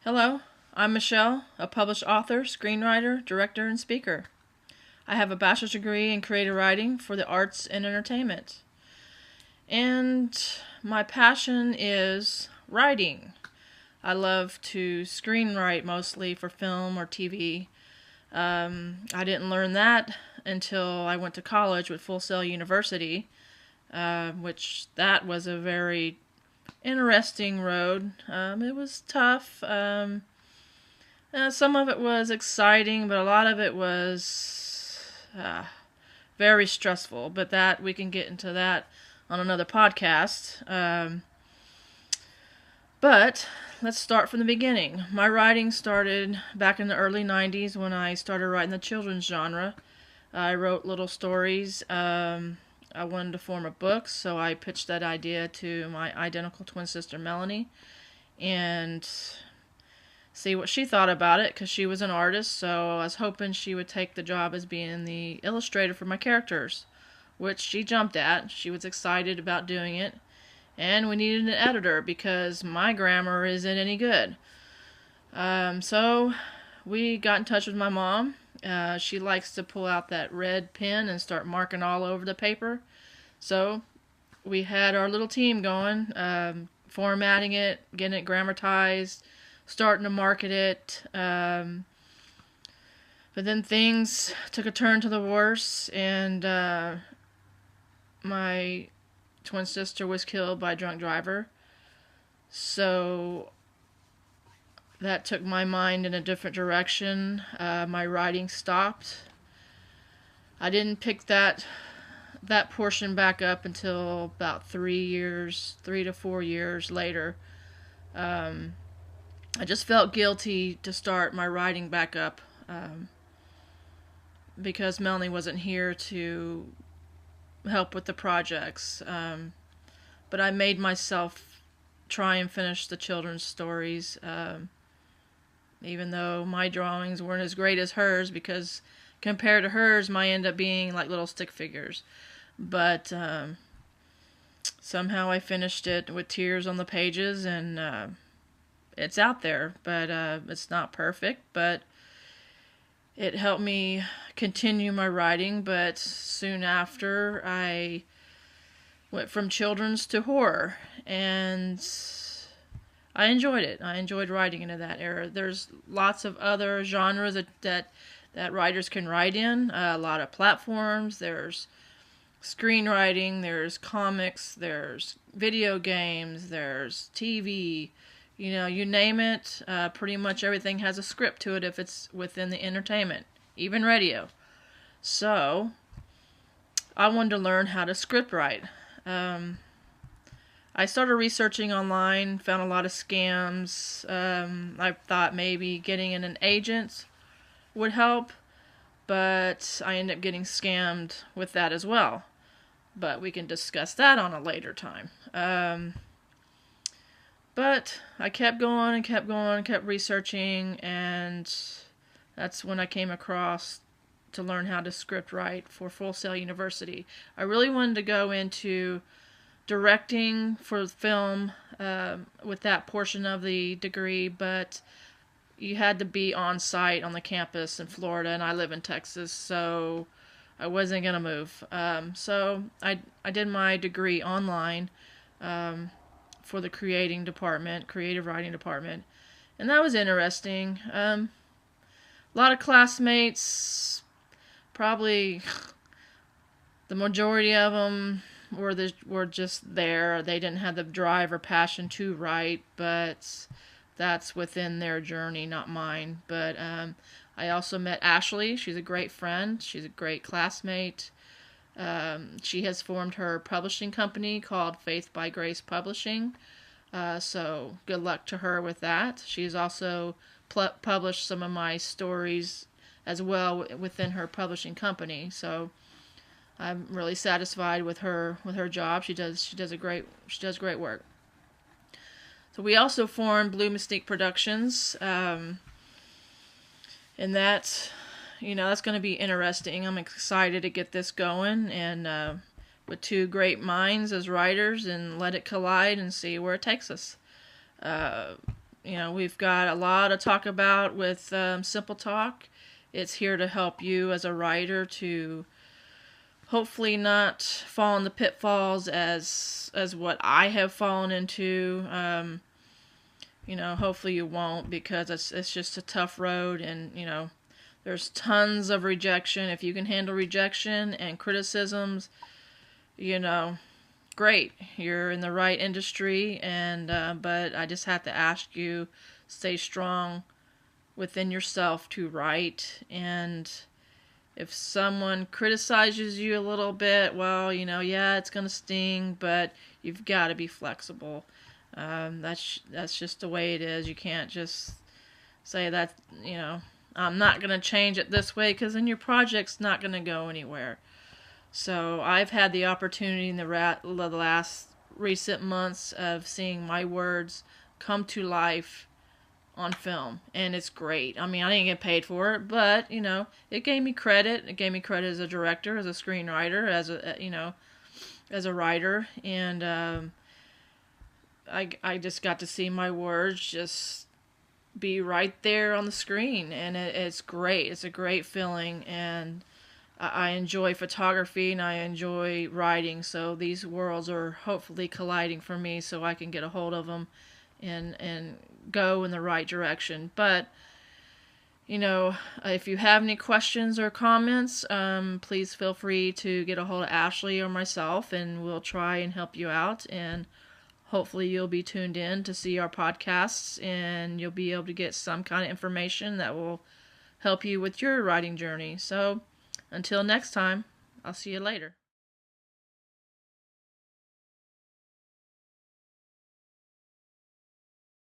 Hello, I'm Michelle, a published author, screenwriter, director, and speaker. I have a bachelor's degree in creative writing for the arts and entertainment. And my passion is writing. I love to screenwrite mostly for film or TV. I didn't learn that until I went to college with Full Sail University, which that was a very interesting road. It was tough. Some of it was exciting, but a lot of it was very stressful. But that we can get into that on another podcast. But let's start from the beginning. My writing started back in the early 90s when I started writing the children's genre. I wrote little stories. I wanted to form a book, so I pitched that idea to my identical twin sister Melanie and see what she thought about it, because she was an artist, so I was hoping she would take the job as being the illustrator for my characters, which she jumped at. She was excited about doing it, and we needed an editor because my grammar isn't any good. So we got in touch with my mom. She likes to pull out that red pen and start marking all over the paper. So we had our little team going, formatting it, getting it grammatized, starting to market it. But then things took a turn to the worse, and my twin sister was killed by a drunk driver. So that took my mind in a different direction. My writing stopped. I didn't pick that portion back up until about 3 to 4 years later. I just felt guilty to start my writing back up because Melanie wasn't here to help with the projects. But I made myself try and finish the children's stories, even though my drawings weren't as great as hers, because compared to hers, mine end up being like little stick figures. But somehow I finished it with tears on the pages, and it's out there. But it's not perfect, but it helped me continue my writing. But soon after, I went from children's to horror, and I enjoyed it. I enjoyed writing into that era. There's lots of other genres that writers can write in. A lot of platforms. There's screenwriting. There's comics. There's video games. There's TV. You name it. Pretty much everything has a script to it if it's within the entertainment, even radio. So I wanted to learn how to script write. I started researching online, found a lot of scams. I thought maybe getting in an agent would help, but I ended up getting scammed with that as well. But we can discuss that on a later time. But I kept going and kept going and kept researching, and that's when I came across to learn how to script write for Full Sail University. I really wanted to go into directing for film with that portion of the degree, but you had to be on site on the campus in Florida, and I live in Texas, so I wasn't going to move. So I did my degree online for the creative writing department, and that was interesting. A lot of classmates, probably the majority of them were just there. They didn't have the drive or passion to write, but that's within their journey, not mine. But I also met Ashley. She's a great friend. She's a great classmate. She has formed her publishing company called Faith by Grace Publishing. So good luck to her with that. She's also published some of my stories as well within her publishing company. So I'm really satisfied with her job. She does great work. So we also formed Blue Mystique Productions, and that's going to be interesting. I'm excited to get this going, and with two great minds as writers, and let it collide and see where it takes us. we've got a lot to talk about with Simple Talk. It's here to help you as a writer to hopefully not fall in the pitfalls as what I have fallen into. Hopefully you won't, because it's just a tough road, and there's tons of rejection. If you can handle rejection and criticisms, great, you're in the right industry. And but I just have to ask you, stay strong within yourself to write. And if someone criticizes you a little bit, well, yeah, it's gonna sting, but you've got to be flexible. That's just the way it is. You can't just say that, I'm not gonna change it this way, because then your project's not gonna go anywhere. So I've had the opportunity in the last recent months of seeing my words come to life on film, and it's great. I mean, I didn't get paid for it, but it gave me credit. It gave me credit as a director, as a screenwriter, as a writer, and I just got to see my words just be right there on the screen, and it's great. It's a great feeling, and I enjoy photography and I enjoy writing, so these worlds are hopefully colliding for me, so I can get a hold of them and go in the right direction. But if you have any questions or comments, please feel free to get a hold of Ashley or myself, and we'll try and help you out. And hopefully you'll be tuned in to see our podcasts, and you'll be able to get some kind of information that will help you with your writing journey. So until next time, I'll see you later.